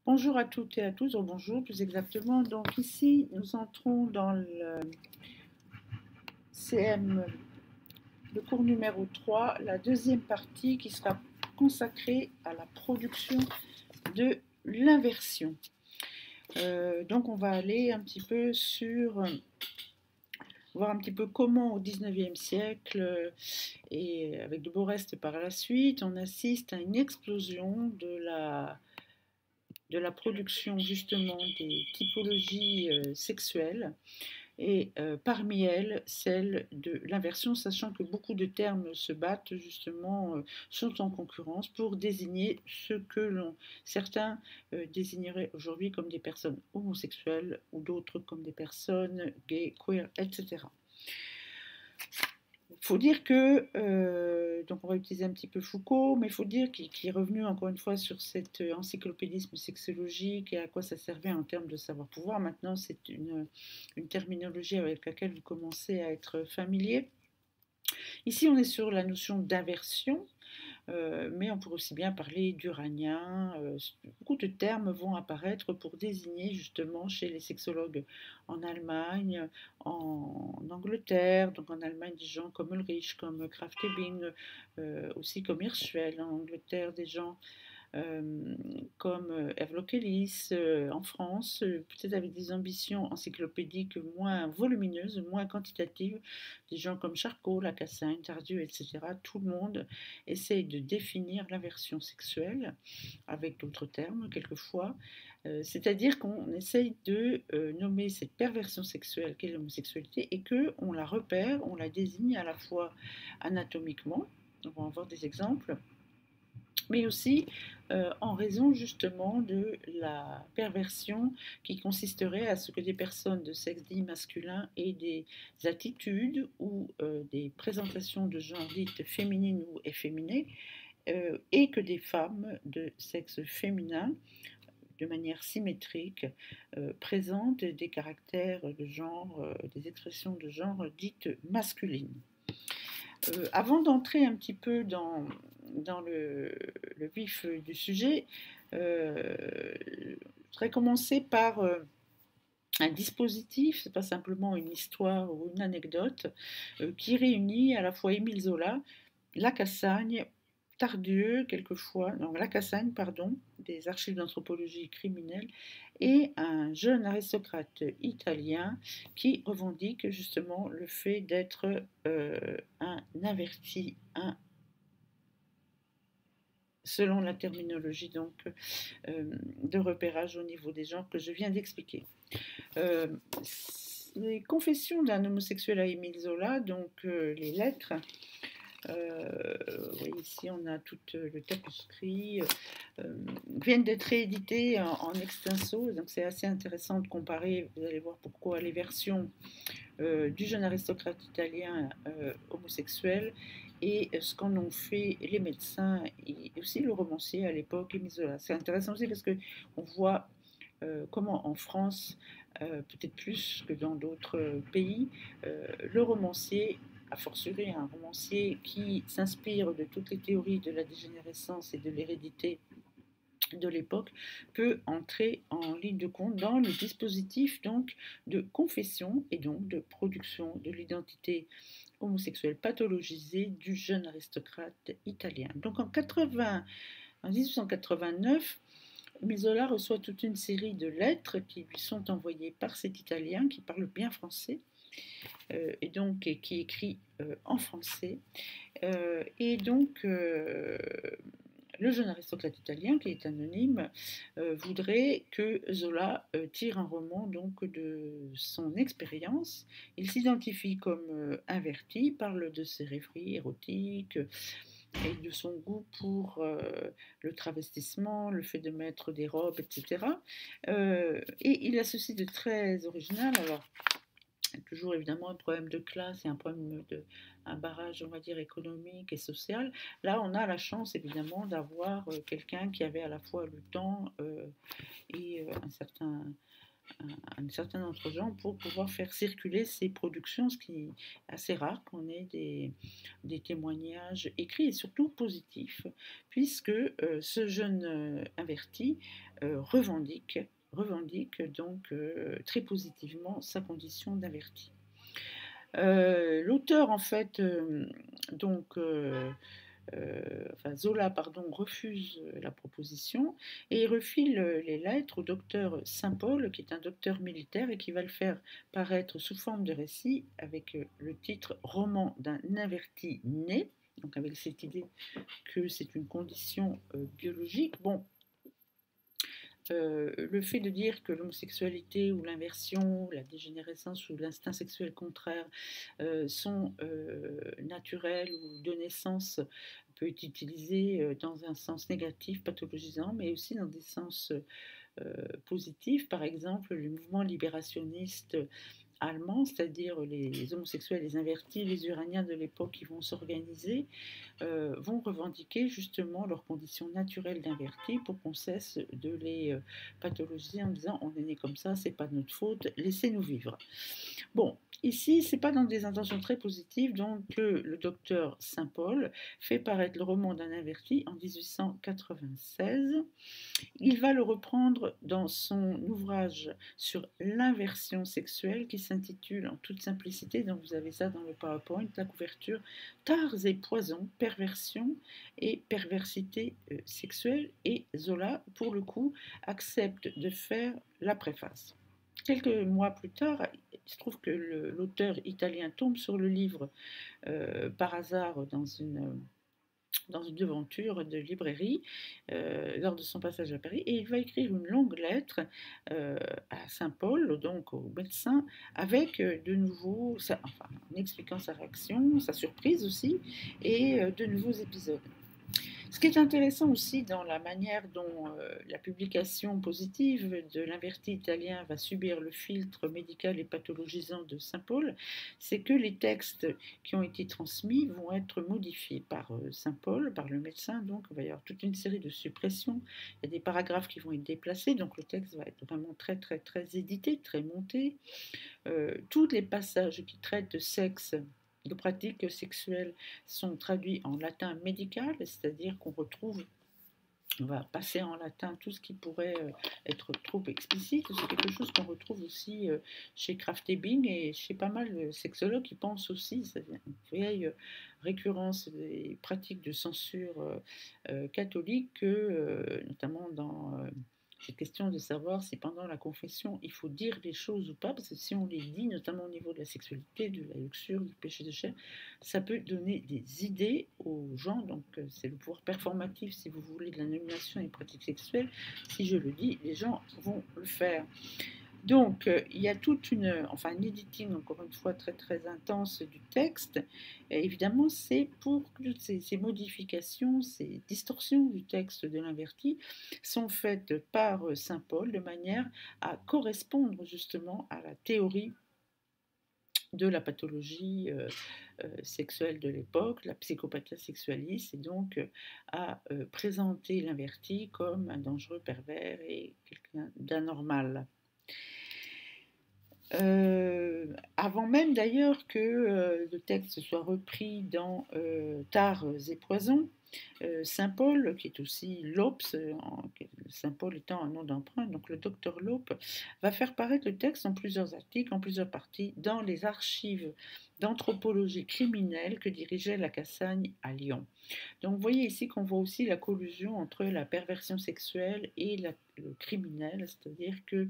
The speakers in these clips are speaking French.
Bonjour à toutes et à tous, bonjour plus exactement. Donc ici, nous entrons dans le CM, le cours numéro 3, la deuxième partie qui sera consacrée à la production de l'inversion. Donc on va aller un petit peu voir un petit peu comment au 19e siècle et avec de beaux restes par la suite, on assiste à une explosion de la production justement des typologies sexuelles et parmi elles celle de l'inversion, sachant que beaucoup de termes se battent justement, sont en concurrence pour désigner ce que certains désigneraient aujourd'hui comme des personnes homosexuelles ou d'autres comme des personnes gays, queer, etc. Il faut dire que, donc on va utiliser un petit peu Foucault, mais il faut dire qu'il est revenu encore une fois sur cet encyclopédisme sexologique et à quoi ça servait en termes de savoir-pouvoir. Maintenant, c'est une terminologie avec laquelle vous commencez à être familier. Ici, on est sur la notion d'inversion, mais on pourrait aussi bien parler d'uranien. Beaucoup de termes vont apparaître pour désigner justement chez les sexologues en Allemagne, en Angleterre, donc en Allemagne des gens comme Ulrich, comme Kraft-Ebing, aussi comme Hirschfeld, en Angleterre des gens comme Evlokelis en France, peut-être avec des ambitions encyclopédiques moins volumineuses, moins quantitatives, des gens comme Charcot, Lacassagne, Tardieu, etc. Tout le monde essaye de définir l'inversion sexuelle avec d'autres termes quelquefois, c'est-à-dire qu'on essaye de nommer cette perversion sexuelle qu'est l'homosexualité et qu'on la repère, on la désigne à la fois anatomiquement, on va en voir des exemples, mais aussi en raison justement de la perversion qui consisterait à ce que des personnes de sexe dit masculin aient des attitudes ou des présentations de genre dites féminines ou efféminées, et que des femmes de sexe féminin, de manière symétrique, présentent des caractères de genre, des expressions de genre dites masculines. Avant d'entrer un petit peu dans le vif du sujet, je voudrais commencer par un dispositif, ce n'est pas simplement une histoire ou une anecdote, qui réunit à la fois Émile Zola, Lacassagne, Tardieu, quelquefois, non, Lacassagne, pardon, des archives d'anthropologie criminelle, et un jeune aristocrate italien qui revendique justement le fait d'être un averti, selon la terminologie donc de repérage au niveau des genres que je viens d'expliquer. Les confessions d'un homosexuel à Émile Zola, donc les lettres, ici on a tout le tapuscrit, viennent d'être rééditées en extenso, donc c'est assez intéressant de comparer, vous allez voir pourquoi, les versions du jeune aristocrate italien homosexuel et ce qu'en ont fait les médecins et aussi le romancier à l'époque, Émile Zola. C'est intéressant aussi parce qu'on voit comment en France, peut-être plus que dans d'autres pays, le romancier, a fortiori un romancier qui s'inspire de toutes les théories de la dégénérescence et de l'hérédité de l'époque, peut entrer en ligne de compte dans le dispositif donc de confession et donc de production de l'identité homosexuelle pathologisée du jeune aristocrate italien. Donc en 1889, Zola reçoit toute une série de lettres qui lui sont envoyées par cet Italien qui parle bien français et donc qui écrit en français. Et donc le jeune aristocrate italien, qui est anonyme, voudrait que Zola tire un roman donc de son expérience. Il s'identifie comme inverti, parle de ses rêveries érotiques et de son goût pour le travestissement, le fait de mettre des robes, etc. Et il a ceci de très original. Alors, toujours évidemment un problème de classe et un problème un barrage, on va dire, économique et social. Là, on a la chance évidemment d'avoir quelqu'un qui avait à la fois le temps et un certain un certain nombre de gens pour pouvoir faire circuler ces productions, ce qui est assez rare qu'on ait des témoignages écrits et surtout positifs, puisque ce jeune inverti revendique donc très positivement sa condition d'averti. L'auteur, en fait, donc, Zola, pardon, refuse la proposition et il refile les lettres au docteur Saint-Paul, qui est un docteur militaire et qui va le faire paraître sous forme de récit avec le titre Roman d'un averti né, donc avec cette idée que c'est une condition biologique. Bon, le fait de dire que l'homosexualité ou l'inversion, la dégénérescence ou l'instinct sexuel contraire sont naturels ou de naissance peut être utilisé dans un sens négatif, pathologisant, mais aussi dans des sens positifs. Par exemple, le mouvement libérationniste allemand, c'est-à-dire les homosexuels, les invertis, les uraniens de l'époque qui vont s'organiser, vont revendiquer justement leurs conditions naturelles d'invertis pour qu'on cesse de les pathologiser en disant on est né comme ça, c'est pas de notre faute, laissez-nous vivre. Bon, ici, c'est pas dans des intentions très positives, donc le docteur Saint-Paul fait paraître le roman d'un inverti en 1896. Il va le reprendre dans son ouvrage sur l'inversion sexuelle qui s'intitule en toute simplicité, donc vous avez ça dans le PowerPoint, la couverture, Tares et poisons, perversion et perversité sexuelle, et Zola, pour le coup, accepte de faire la préface. Quelques mois plus tard, il se trouve que l'auteur italien tombe sur le livre par hasard dans une devanture de librairie lors de son passage à Paris, et il va écrire une longue lettre à Saint-Paul, donc au médecin, avec de nouveau, en expliquant sa réaction, sa surprise aussi, et de nouveaux épisodes. Ce qui est intéressant aussi dans la manière dont la publication positive de l'inverti italien va subir le filtre médical et pathologisant de Saint-Paul, c'est que les textes qui ont été transmis vont être modifiés par Saint-Paul, par le médecin, donc il va y avoir toute une série de suppressions, il y a des paragraphes qui vont être déplacés, donc le texte va être vraiment très très très édité, très monté. Tous les passages qui traitent de sexe, de pratiques sexuelles, sont traduits en latin médical, c'est-à-dire on va passer en latin tout ce qui pourrait être trop explicite. C'est quelque chose qu'on retrouve aussi chez Kraft Ebing et chez pas mal de sexologues qui pensent aussi, c'est une vieille récurrence des pratiques de censure catholique, notamment dans cette question de savoir si pendant la confession il faut dire les choses ou pas, parce que si on les dit, notamment au niveau de la sexualité, de la luxure, du péché de chair, ça peut donner des idées aux gens, donc c'est le pouvoir performatif, si vous voulez, de la nomination et des pratiques sexuelles. Si je le dis, les gens vont le faire. Donc, il y a un editing, encore une fois, très très intense du texte. Et évidemment, c'est pour que toutes ces modifications, ces distorsions du texte de l'inverti sont faites par Saint-Paul de manière à correspondre justement à la théorie de la pathologie sexuelle de l'époque, la psychopathia sexualis, et donc à présenter l'inverti comme un dangereux pervers et quelqu'un d'anormal. Avant même d'ailleurs que le texte soit repris dans Tares et poisons, Saint-Paul, qui est aussi Lopes, Saint-Paul étant un nom d'emprunt, donc le docteur Lope, va faire paraître le texte en plusieurs articles, en plusieurs parties, dans les archives d'anthropologie criminelle que dirigeait la Cassagne à Lyon. Donc vous voyez ici qu'on voit aussi la collusion entre la perversion sexuelle et le criminel, c'est-à-dire que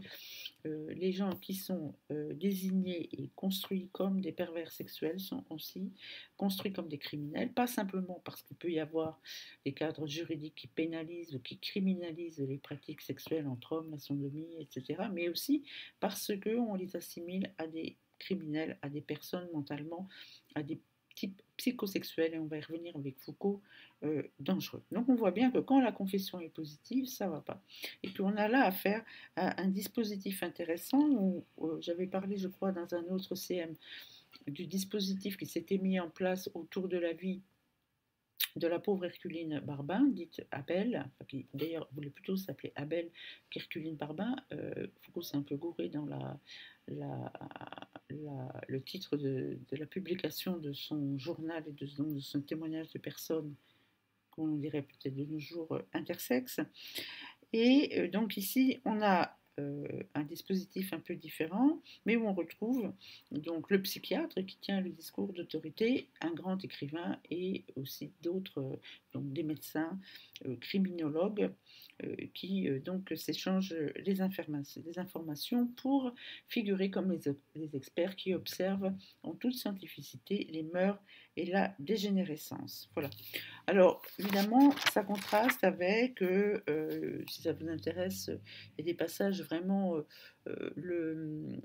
les gens qui sont désignés et construits comme des pervers sexuels sont aussi construits comme des criminels, pas simplement parce qu'il peut y avoir des cadres juridiques qui pénalisent ou qui criminalisent les pratiques sexuelles entre hommes, la sodomie, etc., mais aussi parce qu'on les assimile à des criminels, à des personnes mentalement, à des types psychosexuels, et on va y revenir avec Foucault, dangereux. Donc on voit bien que quand la confession est positive, ça ne va pas. Et puis on a là affaire à un dispositif intéressant, où j'avais parlé, je crois, dans un autre CM, du dispositif qui s'était mis en place autour de la vie de la pauvre Herculine Barbin, dite Abel, enfin, qui d'ailleurs voulait plutôt s'appeler Abel qu'Herculine Barbin. Foucault s'est un peu gouré dans la, le titre de la publication de son journal et de son témoignage de personne, qu'on dirait peut-être de nos jours intersexes. Et donc ici, on a un dispositif un peu différent, mais où on retrouve donc le psychiatre qui tient le discours d'autorité, un grand écrivain et aussi d'autres, donc des médecins, criminologues, qui donc s'échangent les informations pour figurer comme les experts qui observent en toute scientificité les mœurs et la dégénérescence. Voilà. Alors, évidemment, ça contraste avec, si ça vous intéresse, il y a des passages vraiment, le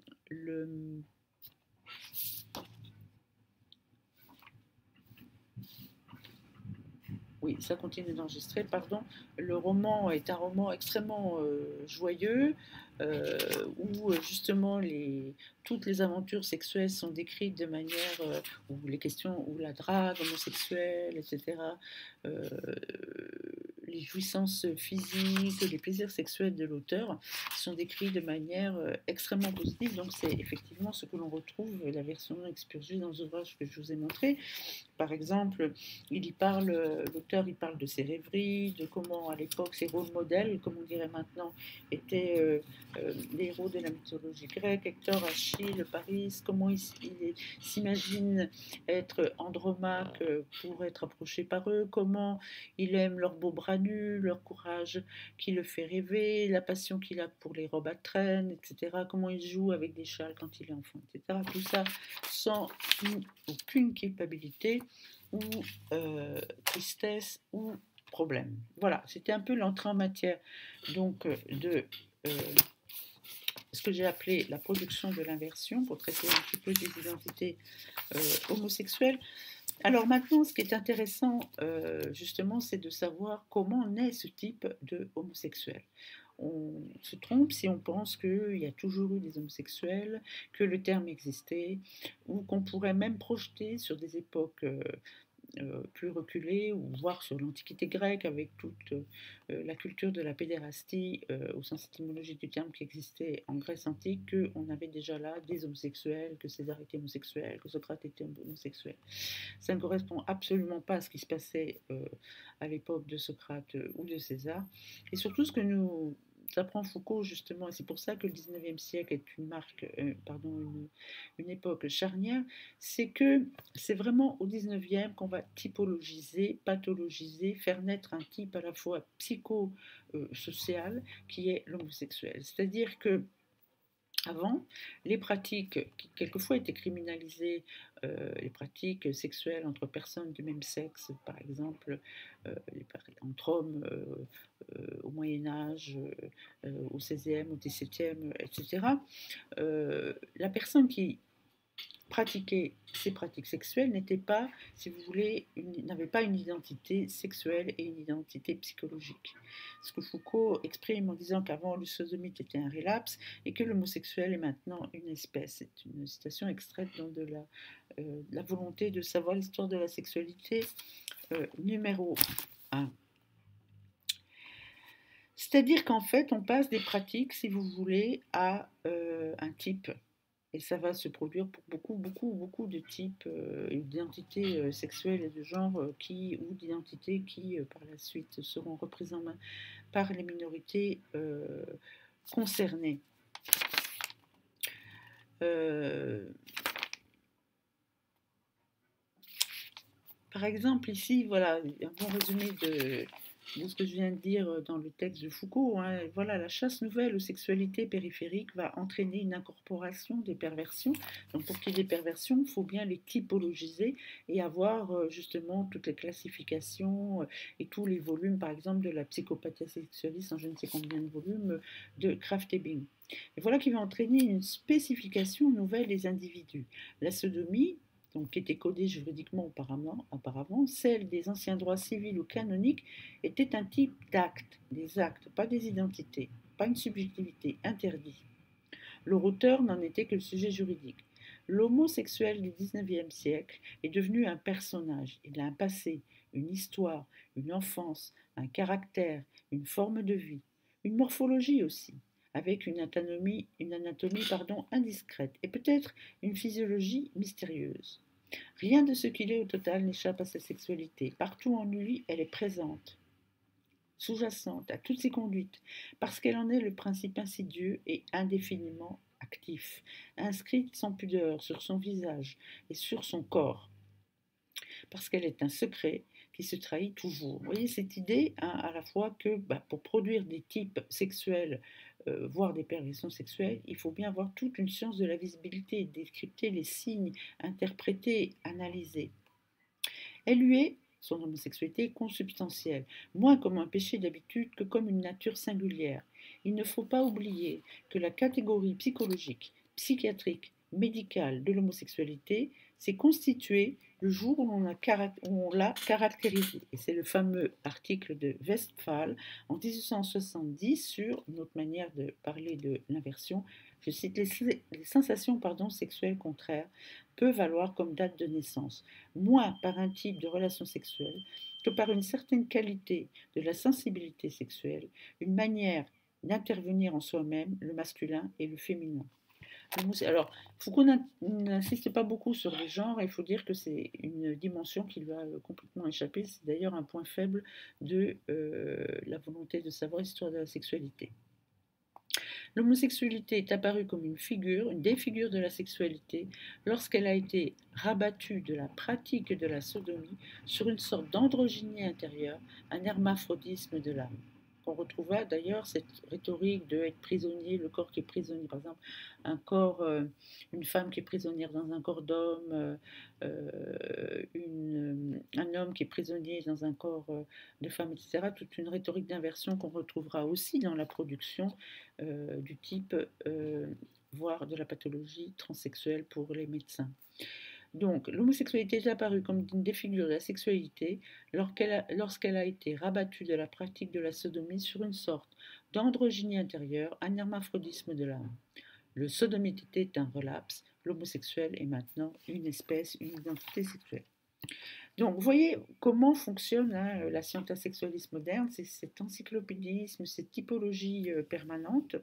oui, ça continue d'enregistrer, pardon. Le roman est un roman extrêmement joyeux, où justement toutes les aventures sexuelles sont décrites de manière, où les questions, où la drague homosexuelle, etc., euh, les jouissances physiques, les plaisirs sexuels de l'auteur sont décrits de manière extrêmement positive. Donc c'est effectivement ce que l'on retrouve, la version expurgée dans l'ouvrage que je vous ai montré. Par exemple, l'auteur il parle de ses rêveries, de comment à l'époque ses rôles modèles, comme on dirait maintenant, étaient les héros de la mythologie grecque, Hector, Achille, Paris, comment il s'imagine être Andromaque pour être approché par eux, comment il aime leurs beaux bras nus, leur courage qui le fait rêver, la passion qu'il a pour les robes à traîne, etc., comment il joue avec des châles quand il est enfant, etc. Tout ça sans aucune culpabilité ou tristesse ou problème. Voilà, c'était un peu l'entrée en matière donc de ce que j'ai appelé la production de l'inversion pour traiter un petit peu des identités homosexuelles. Alors maintenant, ce qui est intéressant justement, c'est de savoir comment naît ce type de homosexuel. On se trompe si on pense qu'il y a toujours eu des homosexuels, que le terme existait, ou qu'on pourrait même projeter sur des époques plus reculées, ou voir sur l'Antiquité grecque avec toute la culture de la pédérastie, au sens étymologique du terme, qui existait en Grèce antique, qu'on avait déjà là des homosexuels, que César était homosexuel, que Socrate était homosexuel. Ça ne correspond absolument pas à ce qui se passait à l'époque de Socrate ou de César. Et surtout, ce que nous apprend Foucault, justement, et c'est pour ça que le 19e siècle est une époque charnière, c'est que c'est vraiment au 19e qu'on va typologiser, pathologiser, faire naître un type à la fois psychosocial qui est l'homosexuel. C'est-à-dire que avant, les pratiques qui quelquefois étaient criminalisées, les pratiques sexuelles entre personnes du même sexe, par exemple, entre hommes au Moyen Âge, au XVIe, au XVIIe, etc., la personne qui pratiquer ces pratiques sexuelles n'était pas, si vous voulez, n'avait pas une identité sexuelle et une identité psychologique. Ce que Foucault exprime en disant qu'avant le sodomite était un relapse et que l'homosexuel est maintenant une espèce. C'est une citation extraite donc de la volonté de savoir l'histoire de la sexualité numéro 1. C'est-à-dire qu'en fait, on passe des pratiques, si vous voulez, à un type. Et ça va se produire pour beaucoup de types d'identités sexuelles et de genre ou d'identités qui, par la suite, seront représentées par les minorités concernées. Par exemple, ici, voilà, un bon résumé de ce que je viens de dire dans le texte de Foucault. Hein. Voilà, la chasse nouvelle aux sexualités périphériques va entraîner une incorporation des perversions. Donc, pour qu'il y ait des perversions, il faut bien les typologiser et avoir justement toutes les classifications et tous les volumes, par exemple, de la psychopathie sexualiste en je ne sais combien de volumes de Krafft-Ebing. Et voilà qui va entraîner une spécification nouvelle des individus. La sodomie, donc qui était codée juridiquement auparavant, celle des anciens droits civils ou canoniques, était un type d'actes, des actes, pas des identités, pas une subjectivité, interdit. Leur auteur n'en était que le sujet juridique. L'homosexuel du XIXe siècle est devenu un personnage, il a un passé, une histoire, une enfance, un caractère, une forme de vie, une morphologie aussi, avec une anatomie indiscrète et peut-être une physiologie mystérieuse. Rien de ce qu'il est au total n'échappe à sa sexualité. Partout en lui, elle est présente, sous-jacente à toutes ses conduites, parce qu'elle en est le principe insidieux et indéfiniment actif, inscrite sans pudeur sur son visage et sur son corps, parce qu'elle est un secret qui se trahit toujours. Vous voyez cette idée, hein, à la fois que pour produire des types sexuels, voire des perversions sexuelles, il faut bien avoir toute une science de la visibilité, décrypter les signes, interpréter, analyser. Elle lui est, son homosexualité, consubstantielle, moins comme un péché d'habitude que comme une nature singulière. Il ne faut pas oublier que la catégorie psychologique, psychiatrique, médicale de l'homosexualité s'est constituée le jour où on l'a caractérisée. Et c'est le fameux article de Westphal en 1870 sur une autre manière de parler de l'inversion. Je cite les sensations sexuelles contraires peuvent valoir comme date de naissance, moins par un type de relation sexuelle que par une certaine qualité de la sensibilité sexuelle, une manière d'intervenir en soi-même, le masculin et le féminin. Alors, Foucault n'insiste pas beaucoup sur les genres, il faut dire que c'est une dimension qui lui a complètement échappé, c'est d'ailleurs un point faible de la volonté de savoir l'histoire de la sexualité. L'homosexualité est apparue comme une figure, une des figures de la sexualité, lorsqu'elle a été rabattue de la pratique de la sodomie sur une sorte d'androgynie intérieure, un hermaphrodisme de l'âme. On retrouvera d'ailleurs cette rhétorique de être prisonnier, le corps qui est prisonnier, par exemple, une femme qui est prisonnière dans un corps d'homme, un homme qui est prisonnier dans un corps de femme, etc. Toute une rhétorique d'inversion qu'on retrouvera aussi dans la production du type, voire de la pathologie transsexuelle pour les médecins. Donc, l'homosexualité est apparue comme une des figures de la sexualité lorsqu'elle a été rabattue de la pratique de la sodomie sur une sorte d'androgynie intérieure, un hermaphrodisme de l'âme. Le sodomite était un relapse, l'homosexuel est maintenant une espèce, une identité sexuelle. Donc, vous voyez comment fonctionne la scientia sexualis moderne, c'est cet encyclopédisme, cette typologie permanente.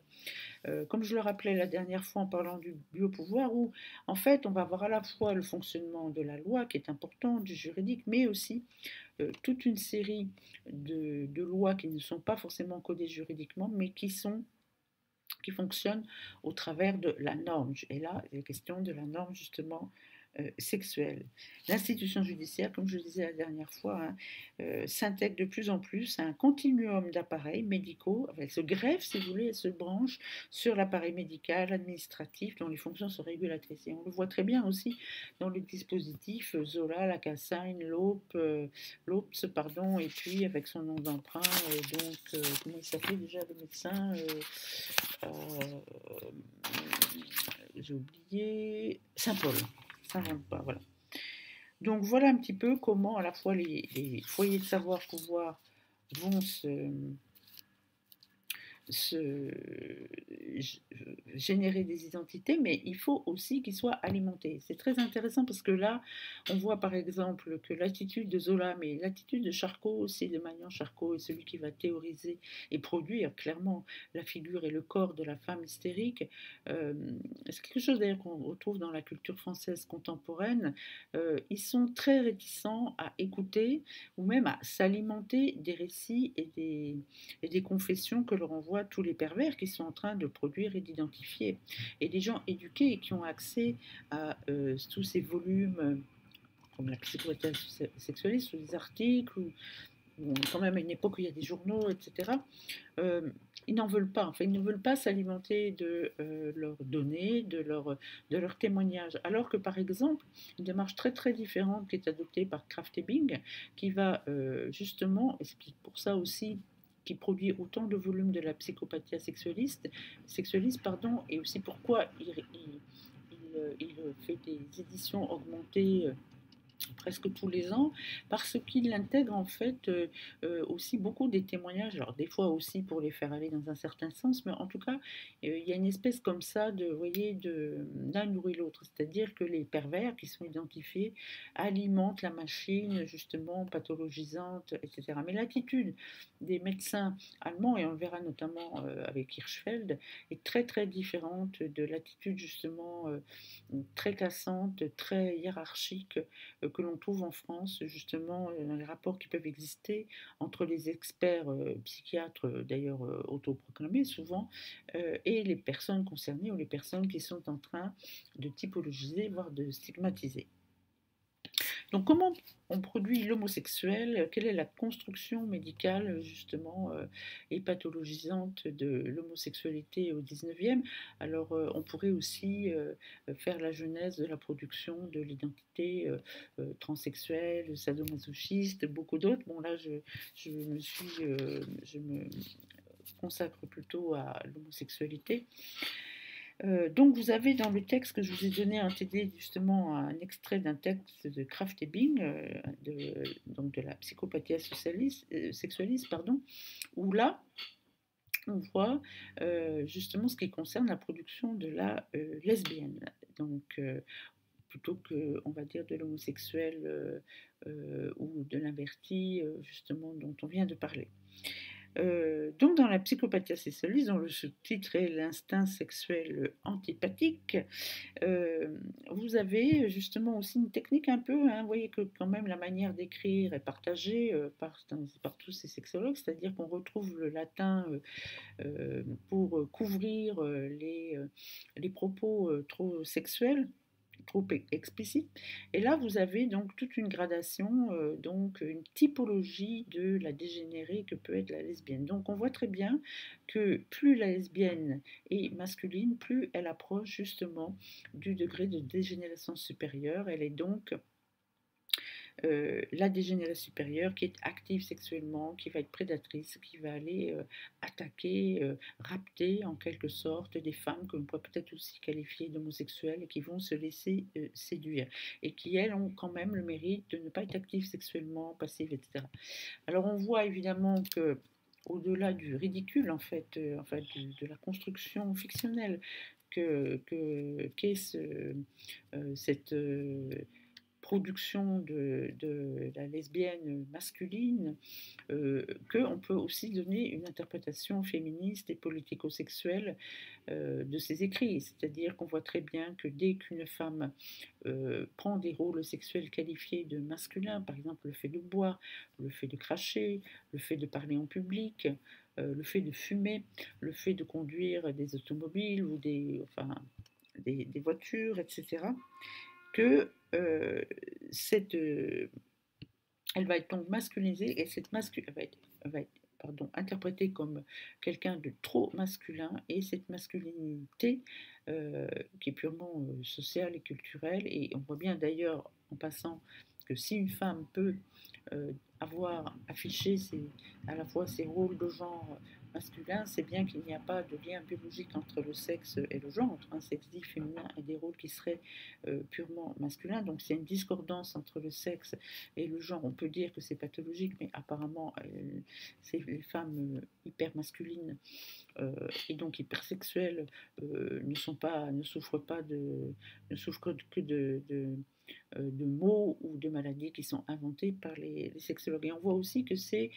Comme je le rappelais la dernière fois en parlant du biopouvoir, où en fait on va voir à la fois le fonctionnement de la loi qui est important, du juridique, mais aussi toute une série de lois qui ne sont pas forcément codées juridiquement, mais qui fonctionnent au travers de la norme. Et là, il est question de la norme justement sexuelle. L'institution judiciaire, comme je le disais la dernière fois, s'intègre de plus en plus à un continuum d'appareils médicaux. Elle se greffe, si vous voulez, elle se branche sur l'appareil médical, administratif, dont les fonctions sont régulatrices. Et on le voit très bien aussi dans le dispositif Zola, Lacassagne, l'OPS, pardon, et puis avec son nom d'emprunt, comment il s'appelait déjà le médecin j'ai oublié, Saint-Paul. Ça ne pas, voilà. Donc voilà un petit peu comment à la fois les foyers de savoir-pouvoir vont générer des identités, mais il faut aussi qu'ils soient alimentés. C'est très intéressant parce que là, on voit par exemple que l'attitude de Zola, mais l'attitude de Charcot aussi, de Magnan Charcot, est celui qui va théoriser et produire clairement la figure et le corps de la femme hystérique. C'est quelque chose d'ailleurs qu'on retrouve dans la culture française contemporaine. Ils sont très réticents à écouter ou même à s'alimenter des récits et des confessions que leur envoient tous les pervers qui sont en train de produire et d'identifier. Et des gens éduqués et qui ont accès à tous ces volumes, comme la psychopathie sexualiste, ou des articles, ou quand même à une époque où il y a des journaux, etc. Ils n'en veulent pas. Enfin, ils ne veulent pas s'alimenter de leurs données, de leurs témoignages. Alors que, par exemple, une démarche très très différente qui est adoptée par Krafft Ebing, qui va justement, et c'est pour ça aussi qui produit autant de volumes de la psychopathie sexualiste, et aussi pourquoi il fait des éditions augmentées presque tous les ans, parce qu'il intègre en fait aussi beaucoup des témoignages, alors des fois aussi pour les faire aller dans un certain sens, mais en tout cas, il y a une espèce comme ça de, vous voyez, l'un nourrit l'autre, c'est-à-dire que les pervers qui sont identifiés alimentent la machine justement pathologisante, etc. Mais l'attitude des médecins allemands, et on le verra notamment avec Hirschfeld, est très très différente de l'attitude justement très cassante, très hiérarchique que l'on trouve en France, justement, dans les rapports qui peuvent exister entre les experts psychiatres, d'ailleurs autoproclamés souvent, et les personnes concernées ou les personnes qui sont en train de typologiser, voire de stigmatiser. Donc, comment on produit l'homosexuel? Quelle est la construction médicale, justement, et pathologisante de l'homosexualité au 19e? Alors, on pourrait aussi faire la genèse de la production de l'identité transsexuelle, sadomasochiste, beaucoup d'autres. Bon, là, je me consacre plutôt à l'homosexualité. Donc vous avez dans le texte que je vous ai donné un TD justement un extrait d'un texte de Kraft-Ebing, donc de la psychopathie sexualiste, pardon, où là on voit justement ce qui concerne la production de la lesbienne. Donc plutôt que, on va dire, de l'homosexuel ou de l'inverti, justement, dont on vient de parler. Donc dans la psychopathie sexualiste, dont le sous-titre est l'instinct sexuel antipathique, vous avez justement aussi une technique un peu, hein, vous voyez que quand même la manière d'écrire est partagée par tous ces sexologues, c'est-à-dire qu'on retrouve le latin pour couvrir les propos trop sexuels, trop explicite. Et là, vous avez donc toute une gradation, donc une typologie de la dégénérée que peut être la lesbienne. Donc on voit très bien que plus la lesbienne est masculine, plus elle approche justement du degré de dégénérescence supérieure. Elle est donc la dégénérée supérieure qui est active sexuellement, qui va être prédatrice, qui va aller attaquer, rapter en quelque sorte des femmes que l'on pourrait peut-être aussi qualifier d'homosexuelles et qui vont se laisser séduire et qui, elles, ont quand même le mérite de ne pas être actives sexuellement, passives, etc. Alors on voit évidemment que au-delà du ridicule en fait de la construction fictionnelle qu'est cette production de la lesbienne masculine, qu'on peut aussi donner une interprétation féministe et politico-sexuelle de ses écrits. C'est-à-dire qu'on voit très bien que dès qu'une femme prend des rôles sexuels qualifiés de masculins, par exemple le fait de boire, le fait de cracher, le fait de parler en public, le fait de fumer, le fait de conduire des automobiles ou des voitures, etc., que elle va être donc masculinisée et elle va être interprétée comme quelqu'un de trop masculin et cette masculinité qui est purement sociale et culturelle et on voit bien d'ailleurs en passant que si une femme peut avoir affiché à la fois ses rôles de genre masculin, c'est bien qu'il n'y a pas de lien biologique entre le sexe et le genre, entre un sexe dit féminin et des rôles qui seraient purement masculins. Donc c'est une discordance entre le sexe et le genre. On peut dire que c'est pathologique, mais apparemment, les femmes hyper masculines et donc hypersexuelles ne souffrent pas ne souffrent que de maux ou de maladies qui sont inventées par les sexologues. Et on voit aussi que c'est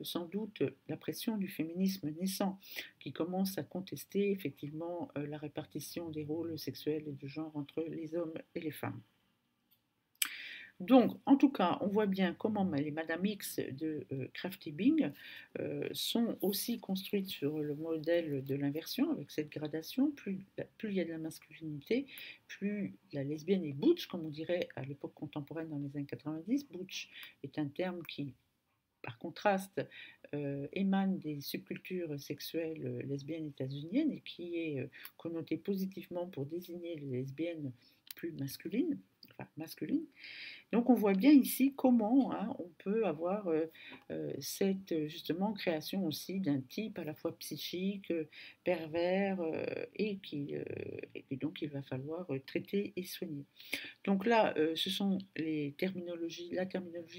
sans doute la pression du féminisme naissant qui commence à contester effectivement la répartition des rôles sexuels et de genre entre les hommes et les femmes. Donc, en tout cas, on voit bien comment les Madame X de Kraft-Ebing sont aussi construites sur le modèle de l'inversion, avec cette gradation. Plus il y a de la masculinité, plus la lesbienne est butch, comme on dirait à l'époque contemporaine dans les années 90. Butch est un terme qui, par contraste, émane des subcultures sexuelles lesbiennes états-uniennes et qui est connoté positivement pour désigner les lesbiennes plus masculines, enfin, masculine. Donc on voit bien ici comment hein, on peut avoir cette justement création aussi d'un type à la fois psychique, pervers et que donc il va falloir traiter et soigner. Donc là, ce sont la terminologie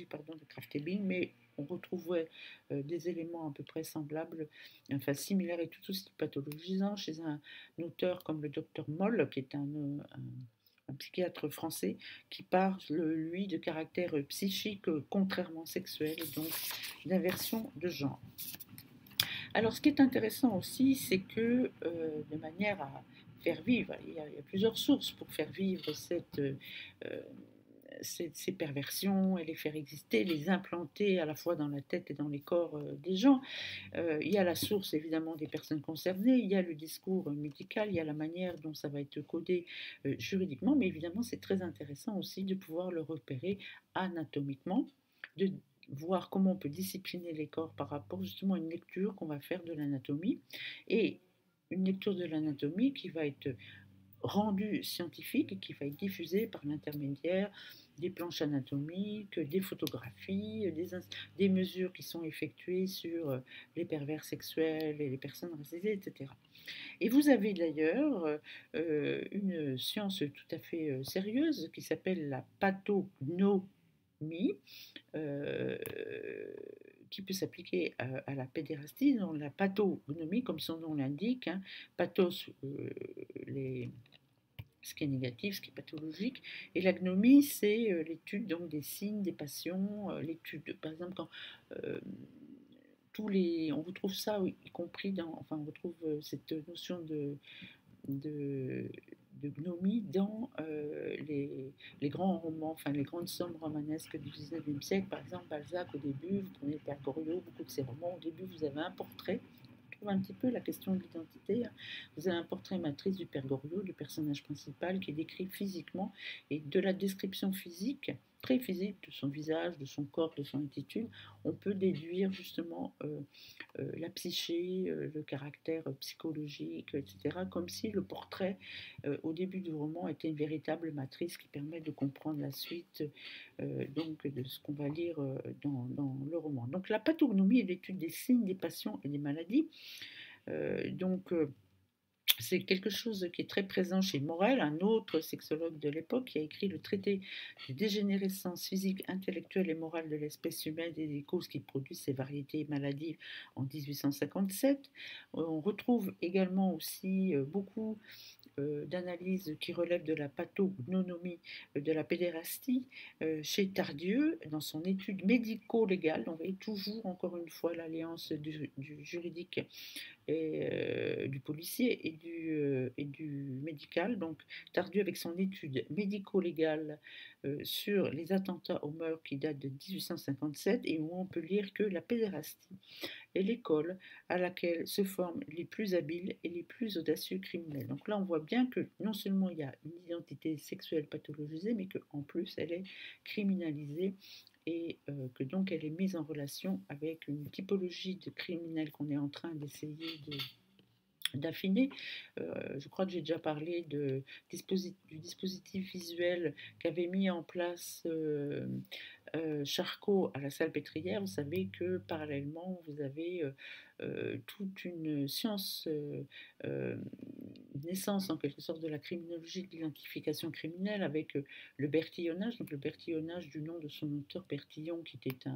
pardon, de Kraft-Ebing, mais on retrouvait des éléments à peu près semblables, enfin similaires et tout aussi pathologisants chez un auteur comme le docteur Moll, qui est un psychiatre français qui parle, lui, de caractère psychique contrairement sexuel et donc d'inversion de genre. Alors, ce qui est intéressant aussi, c'est que de manière à faire vivre, il y a plusieurs sources pour faire vivre ces perversions et les faire exister, les implanter à la fois dans la tête et dans les corps des gens. Il y a la source évidemment des personnes concernées, il y a le discours médical, il y a la manière dont ça va être codé juridiquement, mais évidemment c'est très intéressant aussi de pouvoir le repérer anatomiquement, de voir comment on peut discipliner les corps par rapport justement à une lecture qu'on va faire de l'anatomie, et une lecture de l'anatomie qui va être rendu scientifique et qui va être diffusé par l'intermédiaire des planches anatomiques, des photographies, des mesures qui sont effectuées sur les pervers sexuels et les personnes racisées, etc. Et vous avez d'ailleurs une science tout à fait sérieuse qui s'appelle la pathognomie, euh, qui peut s'appliquer à la pédérastie. Dans la pathognomie, comme son nom l'indique, hein, pathos, ce qui est négatif, ce qui est pathologique. Et l'agnomie, c'est l'étude donc des signes, des passions, l'étude, par exemple, quand on retrouve ça, y compris enfin, on retrouve cette notion de, de gnomie dans les grands romans, enfin les grandes sommes romanesques du 19e siècle. Par exemple, Balzac, au début, vous prenez le Père Goriot, beaucoup de ses romans, au début, vous avez un portrait. Un petit peu la question de l'identité. Vous avez un portrait matrice du Père Goriot, du personnage principal, qui est décrit physiquement, et de la description physique, très physique, de son visage, de son corps, de son attitude, on peut déduire justement la psyché, le caractère psychologique, etc., comme si le portrait, au début du roman, était une véritable matrice qui permet de comprendre la suite donc de ce qu'on va lire dans le roman. Donc la pathognomie est l'étude des signes, des passions et des maladies. Donc c'est quelque chose qui est très présent chez Morel, un autre sexologue de l'époque, qui a écrit le traité de dégénérescence physique, intellectuelle et morale de l'espèce humaine et des causes qui produisent ces variétés maladives en 1857. On retrouve également aussi beaucoup d'analyse qui relève de la pathognomie de la pédérastie chez Tardieu dans son étude médico-légale. On voit toujours encore une fois l'alliance du juridique et du policier et du médical. Donc Tardieu avec son étude médico-légale sur les attentats aux mœurs qui date de 1857 et où on peut lire que la pédérastie est l'école à laquelle se forment les plus habiles et les plus audacieux criminels. Donc là, on voit bien que non seulement il y a une identité sexuelle pathologisée, mais qu'en plus, elle est criminalisée et que donc elle est mise en relation avec une typologie de criminels qu'on est en train d'essayer d'affiner. Je crois que j'ai déjà parlé du dispositif visuel qu'avait mis en place Charcot à la Salpêtrière. Vous savez que parallèlement, vous avez toute une science, naissance en quelque sorte de la criminologie, de l'identification criminelle avec le bertillonnage, donc le bertillonnage du nom de son auteur Bertillon, qui était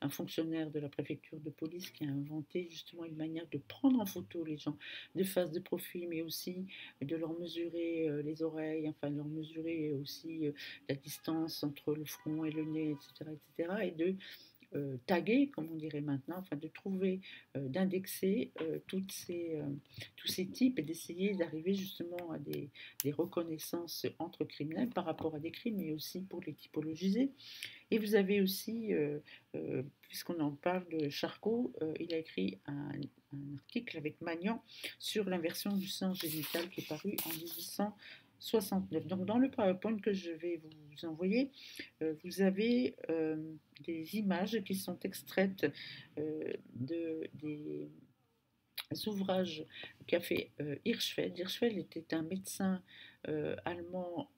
un fonctionnaire de la préfecture de police qui a inventé justement une manière de prendre en photo les gens de face, de profil, mais aussi de leur mesurer les oreilles, enfin de leur mesurer aussi la distance entre le front et le nez, etc., etc., et de taguer, comme on dirait maintenant, enfin de trouver, d'indexer tous ces types et d'essayer d'arriver justement à des reconnaissances entre criminels par rapport à des crimes, mais aussi pour les typologiser. Et vous avez aussi, puisqu'on en parle de Charcot, il a écrit un article avec Magnan sur l'inversion du sens génital qui est paru en 1869. Donc dans le PowerPoint que je vais vous envoyer, vous avez des images qui sont extraites des ouvrages qu'a fait Hirschfeld. Hirschfeld était un médecin allemand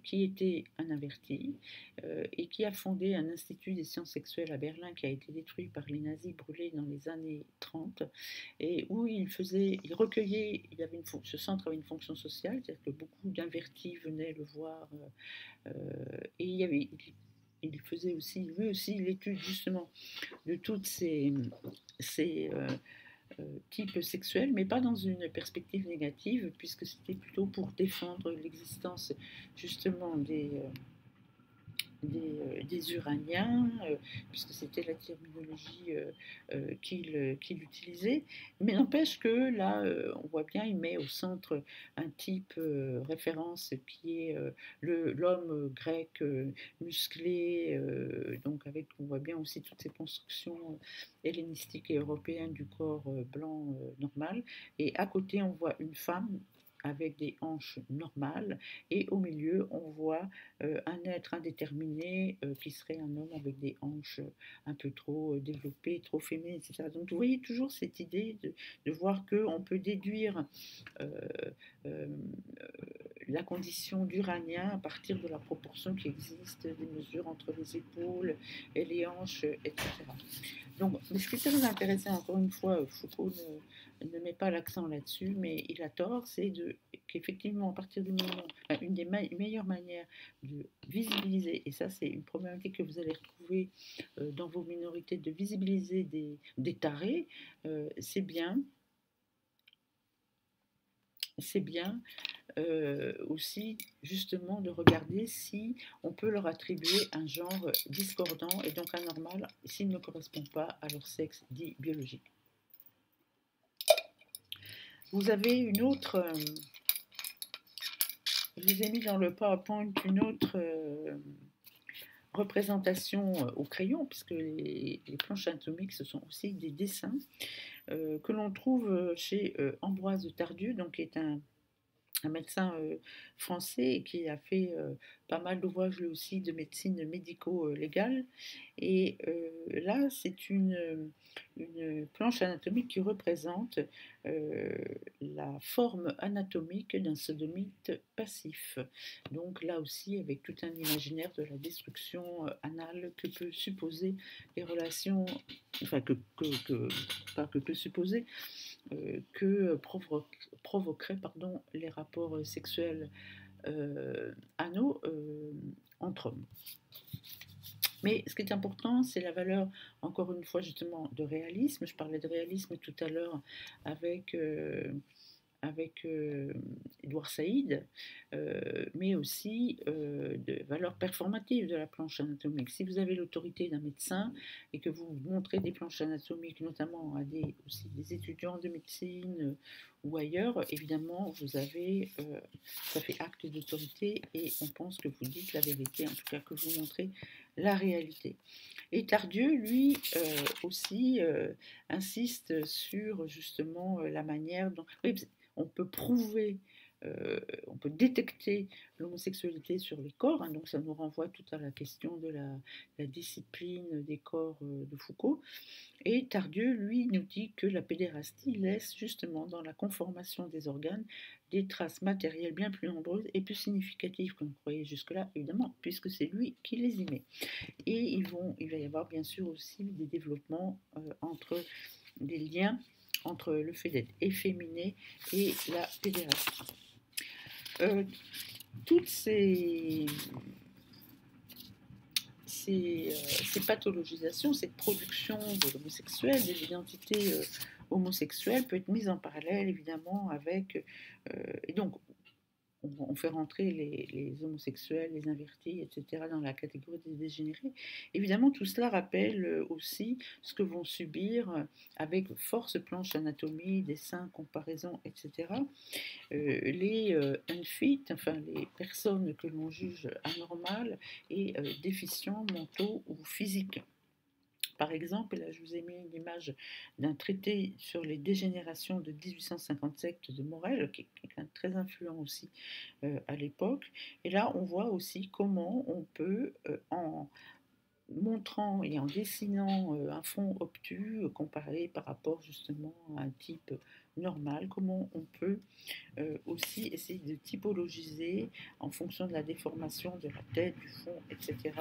qui était un averti et qui a fondé un institut des sciences sexuelles à Berlin qui a été détruit par les nazis, brûlé dans les années 30, et où il recueillait, ce centre avait une fonction sociale, c'est-à-dire que beaucoup d'invertis venaient le voir, et il faisait aussi, lui aussi, l'étude justement de toutes ces types sexuels, mais pas dans une perspective négative, puisque c'était plutôt pour défendre l'existence justement des Uraniens, puisque c'était la terminologie qu'il utilisait. Mais n'empêche que là, on voit bien, il met au centre un type référence qui est l'homme grec musclé, donc avec, on voit bien aussi toutes ces constructions hellénistiques et européennes du corps blanc normal. Et à côté, on voit une femme avec des hanches normales, et au milieu, on voit un être indéterminé qui serait un homme avec des hanches un peu trop développées, trop féminin, etc. Donc vous voyez toujours cette idée de voir qu'on peut déduire euh, euh, la condition d'uranien à partir de la proportion qui existe des mesures entre les épaules et les hanches, etc. Donc, ce qui est très intéressant, encore une fois, Foucault ne met pas l'accent là-dessus, mais il a tort, c'est qu'effectivement, à partir du moment, enfin, une des meilleures manières de visibiliser, et ça c'est une problématique que vous allez retrouver dans vos minorités, de visibiliser des tarés, c'est bien, aussi justement de regarder si on peut leur attribuer un genre discordant et donc anormal s'il ne correspond pas à leur sexe dit biologique. Vous avez une autre, je vous ai mis dans le PowerPoint une autre représentation au crayon, puisque les planches anatomiques, ce sont aussi des dessins que l'on trouve chez Ambroise Tardieu, donc qui est un médecin français qui a fait pas mal d'ouvrages lui aussi de médecine médico-légale. Et là, c'est une planche anatomique qui représente la forme anatomique d'un sodomite passif. Donc là aussi, avec tout un imaginaire de la destruction anale que peut supposer les relations, enfin pas que peut supposer, que provoqueraient les rapports sexuels anaux entre hommes. Mais ce qui est important, c'est la valeur, encore une fois, justement, de réalisme. Je parlais de réalisme tout à l'heure avec Edouard Saïd, mais aussi de valeur performative de la planche anatomique. Si vous avez l'autorité d'un médecin et que vous montrez des planches anatomiques, notamment à aussi des étudiants de médecine ou ailleurs, évidemment, ça fait acte d'autorité et on pense que vous dites la vérité, en tout cas que vous montrez la réalité. Et Tardieu, lui, aussi insiste sur justement la manière dont... Oui, on peut prouver, on peut détecter l'homosexualité sur les corps, hein, donc ça nous renvoie tout à la question de la discipline des corps de Foucault. Et Tardieu, lui, nous dit que la pédérastie laisse justement dans la conformation des organes des traces matérielles bien plus nombreuses et plus significatives qu'on croyait jusque-là, évidemment, puisque c'est lui qui les y met. Et il va y avoir bien sûr aussi des développements entre des liens entre le fait d'être efféminé et la pédérastie. Toutes ces pathologisations, cette production de l'homosexuel, de l'identité homosexuelle peut être mise en parallèle évidemment avec... et donc on fait rentrer les homosexuels, les invertis, etc., dans la catégorie des dégénérés. Évidemment, tout cela rappelle aussi ce que vont subir avec force planche anatomie, dessins, comparaisons, etc., les unfit, enfin les personnes que l'on juge anormales et déficients mentaux ou physiques. Par exemple, là je vous ai mis une image d'un traité sur les dégénérations de 1857 de Morel, qui est quelqu'un très influent aussi à l'époque. Et là, on voit aussi comment on peut, montrant et en dessinant un fond obtus comparé par rapport justement à un type normal, comment on peut aussi essayer de typologiser en fonction de la déformation de la tête, du fond, etc.,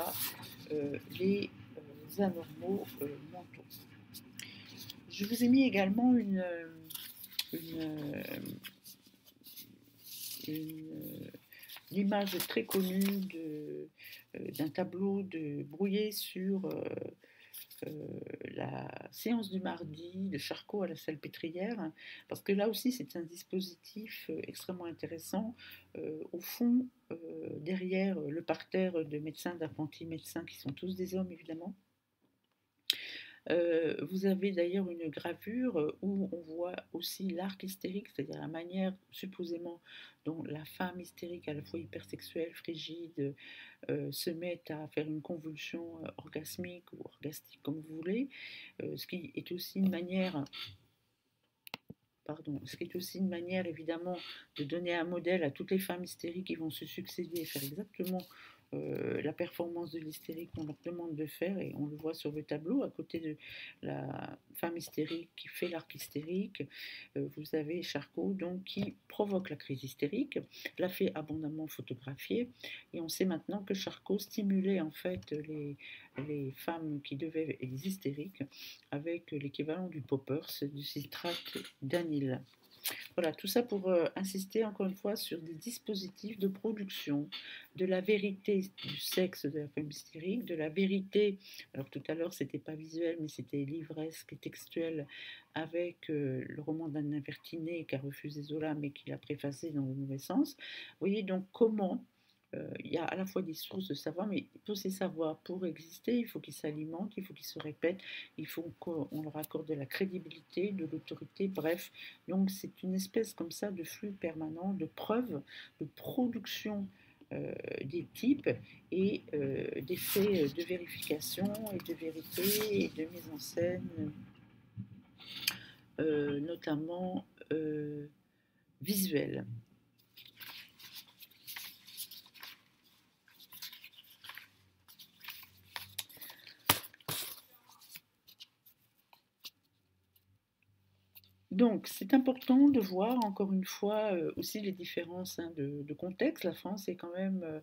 les anormaux mentaux. Je vous ai mis également une, une l'image très connue d'un tableau de brouillé sur la séance du mardi de Charcot à la Salpêtrière, parce que là aussi c'est un dispositif extrêmement intéressant. Au fond, derrière le parterre de médecins, d'apprentis médecins, qui sont tous des hommes évidemment, vous avez d'ailleurs une gravure où on voit aussi l'arc hystérique, c'est-à-dire la manière supposément dont la femme hystérique, à la fois hypersexuelle, frigide, se met à faire une convulsion orgasmique ou orgastique comme vous voulez, ce qui est aussi une manière ce qui est aussi une manière évidemment de donner un modèle à toutes les femmes hystériques qui vont se succéder et faire exactement la performance de l'hystérique qu'on leur demande de faire, et on le voit sur le tableau à côté de la femme hystérique qui fait l'arc hystérique. Vous avez Charcot donc qui provoque la crise hystérique, l'a fait abondamment photographier, et on sait maintenant que Charcot stimulait en fait les femmes qui devaient, les hystériques, avec l'équivalent du poppers, du citrate d'anyle. Voilà, tout ça pour insister encore une fois sur des dispositifs de production de la vérité du sexe de la femme hystérique, de la vérité, alors tout à l'heure c'était pas visuel mais c'était livresque et textuel, avec le roman d'Anna Vertinet qu'a refusé Zola mais qui l'a préfacé dans le mauvais sens. Vous voyez donc comment il y a à la fois des sources de savoir, mais tous ces savoirs, pour exister, il faut qu'ils s'alimentent, il faut qu'ils se répètent, il faut qu'on leur accorde de la crédibilité, de l'autorité, bref. Donc c'est une espèce comme ça de flux permanent, de preuves, de production des types et d'effets de vérification et de vérité et de mise en scène, notamment visuelle. Donc, c'est important de voir encore une fois aussi les différences de contexte. La France est quand même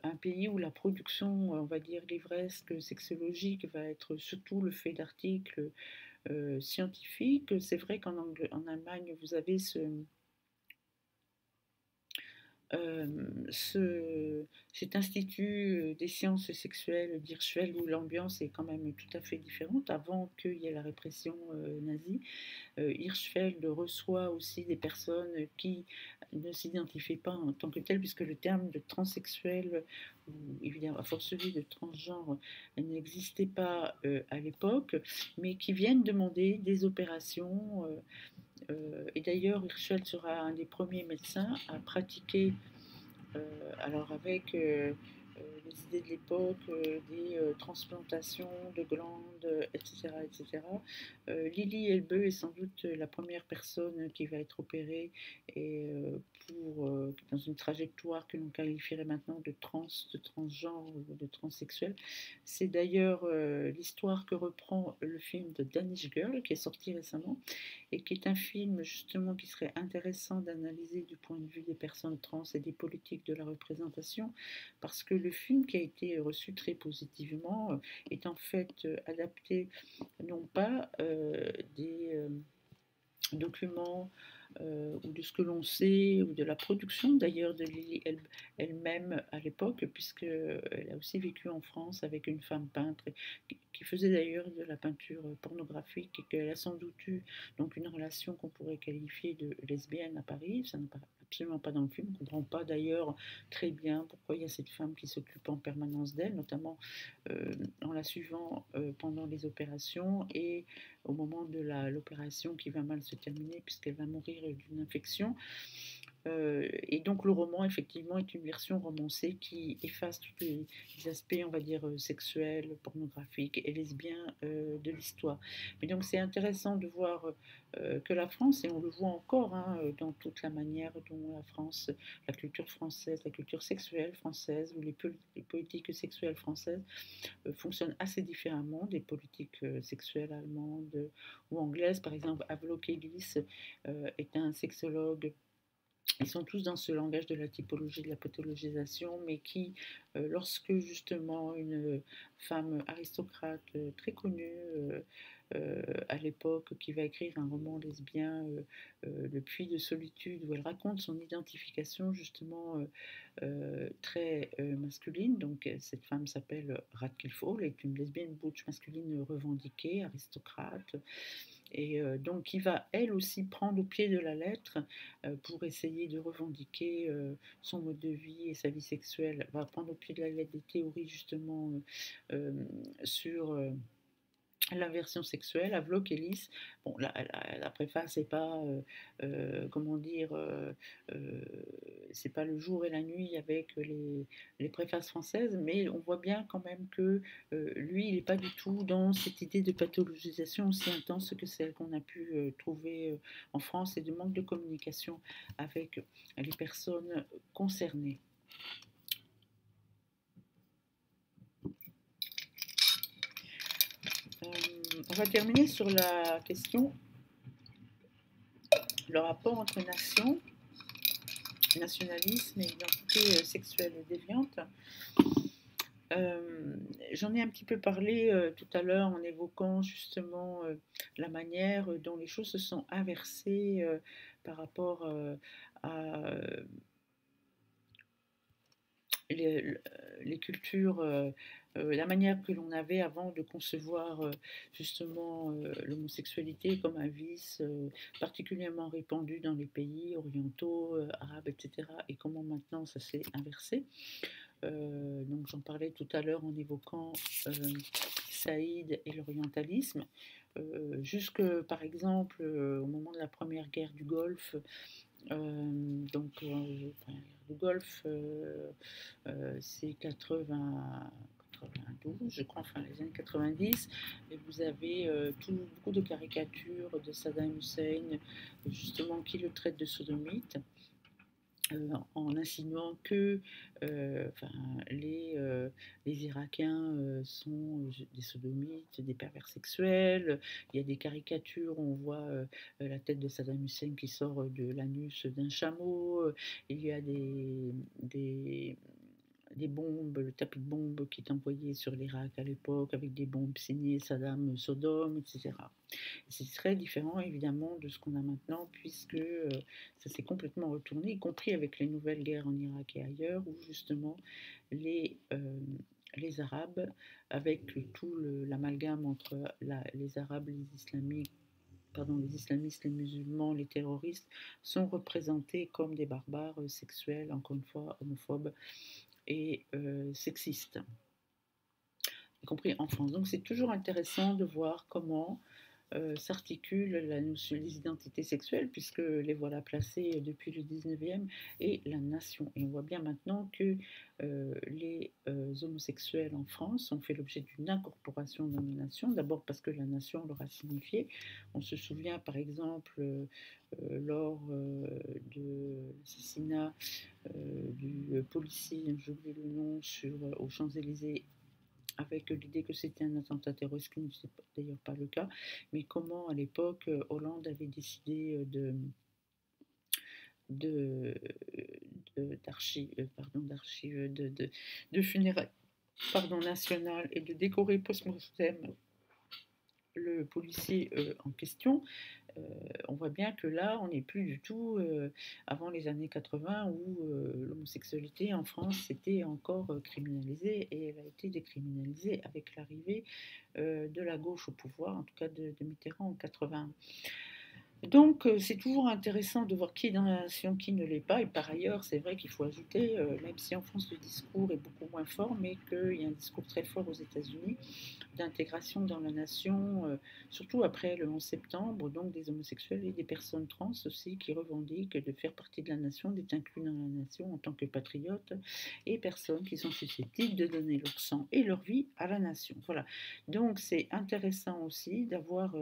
un pays où la production, on va dire, livresque, sexologique, va être surtout le fait d'articles scientifiques. C'est vrai en Allemagne, vous avez euh, cet institut des sciences sexuelles d'Hirschfeld où l'ambiance est quand même tout à fait différente avant qu'il y ait la répression nazie. Hirschfeld reçoit aussi des personnes qui ne s'identifient pas en tant que telles, puisque le terme de transsexuel, ou évidemment, a fortiori de transgenre, n'existait pas à l'époque, mais qui viennent demander des opérations. Et d'ailleurs, Hirschfeld sera un des premiers médecins à pratiquer, alors avec les idées de l'époque, des transplantations de glandes, etc. etc. Lily Elbeux est sans doute la première personne qui va être opérée et dans une trajectoire que l'on qualifierait maintenant de transgenre ou de transsexuel. C'est d'ailleurs l'histoire que reprend le film de Danish Girl qui est sorti récemment et qui est un film justement qui serait intéressant d'analyser du point de vue des personnes trans et des politiques de la représentation, parce que le film qui a été reçu très positivement est en fait adapté non pas des documents ou de ce que l'on sait, ou de la production d'ailleurs de Lily elle-même à l'époque, puisqu'elle a aussi vécu en France avec une femme peintre qui faisait d'ailleurs de la peinture pornographique, et qu'elle a sans doute eu donc une relation qu'on pourrait qualifier de lesbienne à Paris. Ça n'apparaît absolument pas dans le film. On ne comprend pas d'ailleurs très bien pourquoi il y a cette femme qui s'occupe en permanence d'elle, notamment en la suivant pendant les opérations et au moment de l'opération qui va mal se terminer puisqu'elle va mourir d'une infection. Et donc le roman, effectivement, est une version romancée qui efface tous les aspects, on va dire, sexuels, pornographiques et lesbiens de l'histoire. Mais donc c'est intéressant de voir que la France, et on le voit encore hein, dans toute la manière dont la France, la culture française, la culture sexuelle française ou les politiques sexuelles françaises fonctionnent assez différemment des politiques sexuelles allemandes ou anglaises. Par exemple, Havelock Ellis est un sexologue. Ils sont tous dans ce langage de la typologie, de la pathologisation, mais qui, lorsque justement une femme aristocrate très connue à l'époque, qui va écrire un roman lesbien, Le Puits de solitude, où elle raconte son identification justement très masculine, donc cette femme s'appelle Radcliffe Hall, est une lesbienne butch masculine revendiquée, aristocrate, et donc qui va elle aussi prendre au pied de la lettre pour essayer de revendiquer son mode de vie et sa vie sexuelle, va prendre au pied de la lettre des théories justement sur l'inversion sexuelle. Havelock Ellis, bon, la préface n'est pas, comment dire, c'est pas le jour et la nuit avec les préfaces françaises, mais on voit bien quand même que lui, il n'est pas du tout dans cette idée de pathologisation aussi intense que celle qu'on a pu trouver en France et de manque de communication avec les personnes concernées. On va terminer sur la question, le rapport entre nation, nationalisme et identité sexuelle déviante. J'en ai un petit peu parlé tout à l'heure en évoquant justement la manière dont les choses se sont inversées par rapport à les, les cultures, la manière que l'on avait avant de concevoir justement l'homosexualité comme un vice particulièrement répandu dans les pays orientaux, arabes, etc. Et comment maintenant ça s'est inversé. Donc j'en parlais tout à l'heure en évoquant Saïd et l'orientalisme. Jusque par exemple au moment de la première guerre du Golfe, donc du Golfe, c'est 92, je crois, enfin les années 90, et vous avez beaucoup de caricatures de Saddam Hussein, justement, qui le traite de sodomite. En insinuant que les Irakiens sont des sodomites, des pervers sexuels. Il y a des caricatures où on voit la tête de Saddam Hussein qui sort de l'anus d'un chameau. Il y a des bombes, le tapis de bombes qui est envoyé sur l'Irak à l'époque avec des bombes signées Saddam Sodome, etc. C'est très différent évidemment de ce qu'on a maintenant, puisque ça s'est complètement retourné, y compris avec les nouvelles guerres en Irak et ailleurs, où justement les, euh, les Arabes, avec tout l'amalgame entre les Arabes, les islamistes, les musulmans, les terroristes, sont représentés comme des barbares sexuels, encore une fois homophobes et sexistes, y compris en France. Donc c'est toujours intéressant de voir comment s'articule la notion des identités sexuelles, puisque les voilà placées depuis le 19e, et la nation. Et on voit bien maintenant que les homosexuels en France ont fait l'objet d'une incorporation dans la nation, d'abord parce que la nation leur a signifié. On se souvient par exemple lors de l'assassinat du policier, j'oublie le nom, aux Champs-Élysées, avec l'idée que c'était un attentat terroriste, qui n'était d'ailleurs pas le cas, mais comment à l'époque Hollande avait décidé de, de funérailles nationales, et de décorer post-mortem le policier en question. On voit bien que là, on n'est plus du tout avant les années 80 où l'homosexualité en France était encore criminalisée, et elle a été décriminalisée avec l'arrivée de la gauche au pouvoir, en tout cas de Mitterrand en 80. Donc, c'est toujours intéressant de voir qui est dans la nation, qui ne l'est pas. Et par ailleurs, c'est vrai qu'il faut ajouter, même si en France le discours est beaucoup moins fort, mais qu'il y a un discours très fort aux États-Unis d'intégration dans la nation, surtout après le 11 septembre, donc des homosexuels et des personnes trans aussi qui revendiquent de faire partie de la nation, d'être inclus dans la nation en tant que patriotes et personnes qui sont susceptibles de donner leur sang et leur vie à la nation. Voilà. Donc c'est intéressant aussi d'avoir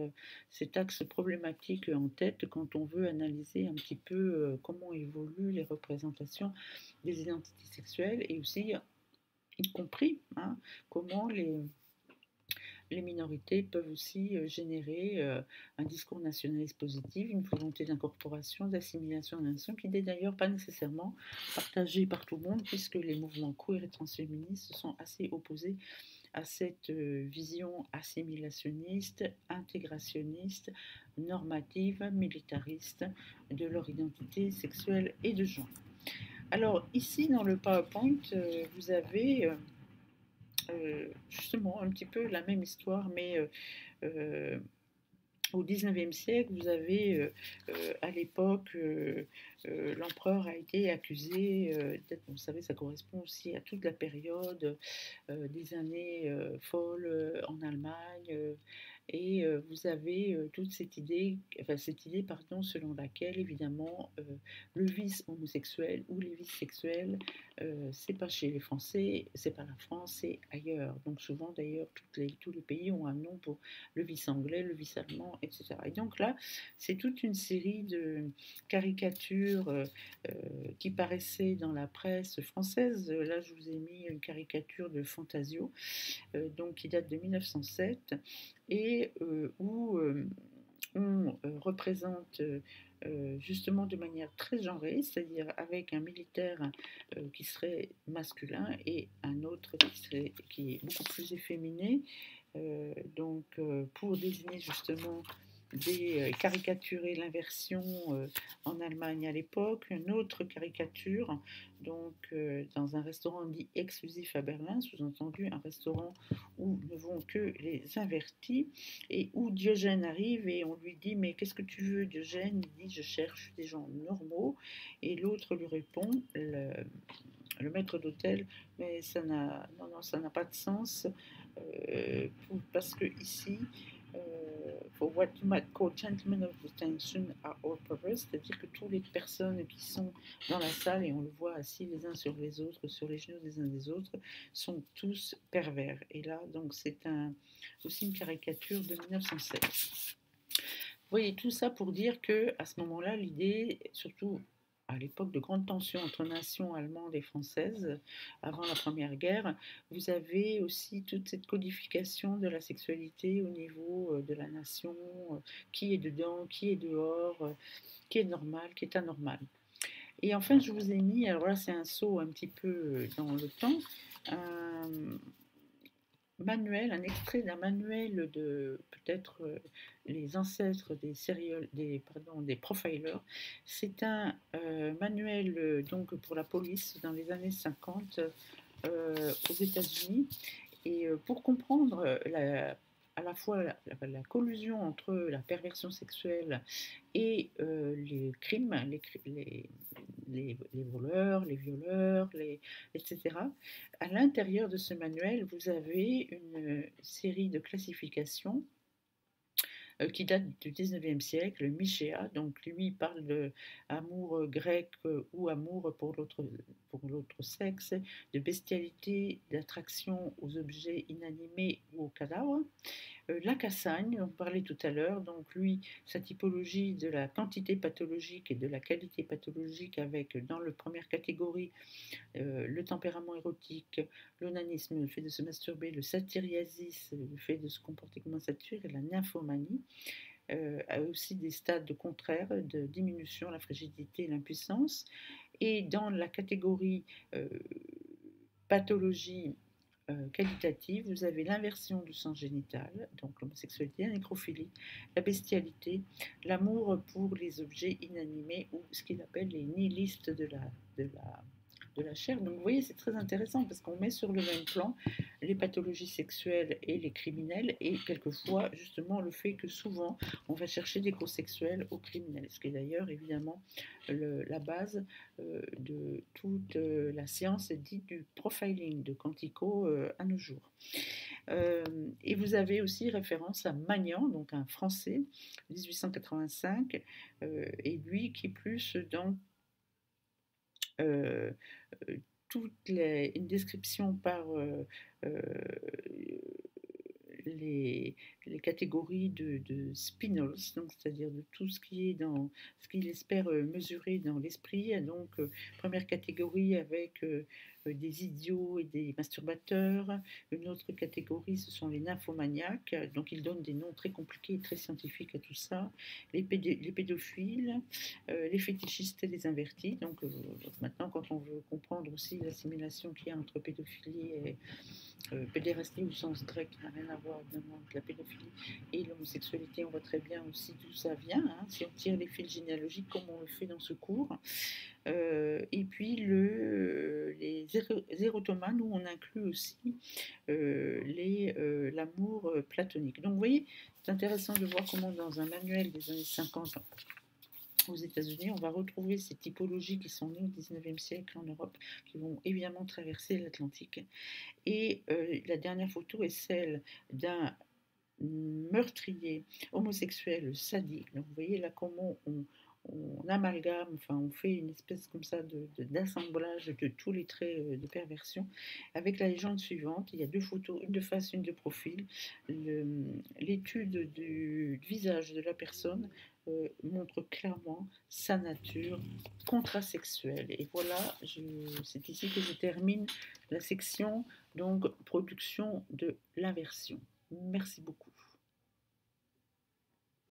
cet axe problématique en tête quand on veut analyser un petit peu comment évoluent les représentations des identités sexuelles et aussi, y compris, hein, comment les minorités peuvent aussi générer un discours nationaliste positif, une volonté d'incorporation, d'assimilation de la nation, qui n'est d'ailleurs pas nécessairement partagée par tout le monde, puisque les mouvements queer et transféministes sont assez opposés à cette vision assimilationniste, intégrationniste, normative, militariste de leur identité sexuelle et de genre. Alors ici dans le PowerPoint, vous avez justement un petit peu la même histoire, mais euh, au XIXe siècle, vous avez à l'époque, l'empereur a été accusé d'être, vous savez, ça correspond aussi à toute la période des années folles en Allemagne. Et vous avez toute cette idée pardon, selon laquelle évidemment le vice homosexuel ou les vices sexuels, c'est pas chez les Français, c'est pas la France, c'est ailleurs. Donc souvent d'ailleurs tous les pays ont un nom pour le vice anglais, le vice allemand, etc. Et donc là, c'est toute une série de caricatures qui paraissaient dans la presse française. Là, je vous ai mis une caricature de Fantasio, donc qui date de 1907 et où on représente justement de manière très genrée, c'est-à-dire avec un militaire qui serait masculin et un autre qui est beaucoup plus efféminé, pour désigner justement caricaturer l'inversion en Allemagne à l'époque, une autre caricature dans un restaurant dit exclusif à Berlin, sous-entendu un restaurant où ne vont que les invertis et où Diogène arrive et on lui dit mais qu'est-ce que tu veux Diogène? Il dit je cherche des gens normaux et l'autre lui répond, le maître d'hôtel, mais ça n'a pas de sens parce que ici, for what you might call gentlemen of detention are all perverse, c'est-à-dire que toutes les personnes qui sont dans la salle, et on le voit assis les uns sur les autres, sur les genoux des uns des autres, sont tous pervers. Et là, donc, aussi une caricature de 1907. Vous voyez tout ça pour dire que à ce moment-là, l'idée, surtout à l'époque de grandes tensions entre nations allemandes et françaises, avant la Première Guerre, vous avez aussi toute cette codification de la sexualité au niveau de la nation, qui est dedans, qui est dehors, qui est normal, qui est anormal. Et enfin, je vous ai mis, alors là c'est un saut un petit peu dans le temps, un un extrait d'un manuel de peut-être les ancêtres des profilers. C'est un manuel donc pour la police dans les années 50 aux États-Unis. Et pour comprendre à la fois la collusion entre la perversion sexuelle et les crimes, les voleurs, les violeurs, etc. À l'intérieur de ce manuel, vous avez une série de classifications qui date du 19e siècle, le Michéa, donc lui parle de amour grec ou amour pour l'autre sexe, de bestialité, d'attraction aux objets inanimés ou aux cadavres. La Cassagne, on parlait tout à l'heure, donc lui, sa typologie de la quantité pathologique et de la qualité pathologique avec dans la première catégorie le tempérament érotique, l'onanisme, le fait de se masturber, le satyriasis, le fait de se comporter comme un satyre et la nymphomanie. A aussi des stades contraires de diminution, la frigidité et l'impuissance. Et dans la catégorie pathologie qualitative, vous avez l'inversion du sens génital, donc l'homosexualité, la nécrophilie, la bestialité, l'amour pour les objets inanimés ou ce qu'il appelle les nihilistes de la de la chair. Donc vous voyez, c'est très intéressant parce qu'on met sur le même plan les pathologies sexuelles et les criminels, et quelquefois justement le fait que souvent on va chercher des causes sexuelles aux criminels, ce qui est d'ailleurs évidemment la base de toute la science dite du profiling de Quantico à nos jours. Et vous avez aussi référence à Magnan, donc un Français, 1885, et lui qui plus dans euh, une description par euh, les, les catégories de spinels, donc c'est-à-dire de tout ce qui est dans ce qu'il espère mesurer dans l'esprit. Donc, première catégorie avec des idiots et des masturbateurs. Une autre catégorie, ce sont les nymphomaniaques. Donc, il donne des noms très compliqués et très scientifiques à tout ça. Les pédophiles, les fétichistes et les invertis. Donc, maintenant, quand on veut comprendre aussi l'assimilation qu'il y a entre pédophilie et pédérastie au sens grec n'a rien à voir évidemment avec la pédophilie et l'homosexualité, on voit très bien aussi d'où ça vient, hein, si on tire les fils généalogiques comme on le fait dans ce cours. Et puis les érotomanes, où on inclut aussi l'amour platonique. Donc vous voyez, c'est intéressant de voir comment dans un manuel des années 50 aux États-Unis, on va retrouver ces typologies qui sont nées au 19e siècle en Europe, qui vont évidemment traverser l'Atlantique. Et la dernière photo est celle d'un meurtrier homosexuel sadique. Donc vous voyez là comment on amalgame, enfin on fait une espèce comme ça d'assemblage de tous les traits de perversion, avec la légende suivante. Il y a deux photos, une de face, une de profil. L'étude du visage de la personne montre clairement sa nature contrasexuelle. Et voilà, c'est ici que je termine la section donc production de l'inversion. Merci beaucoup.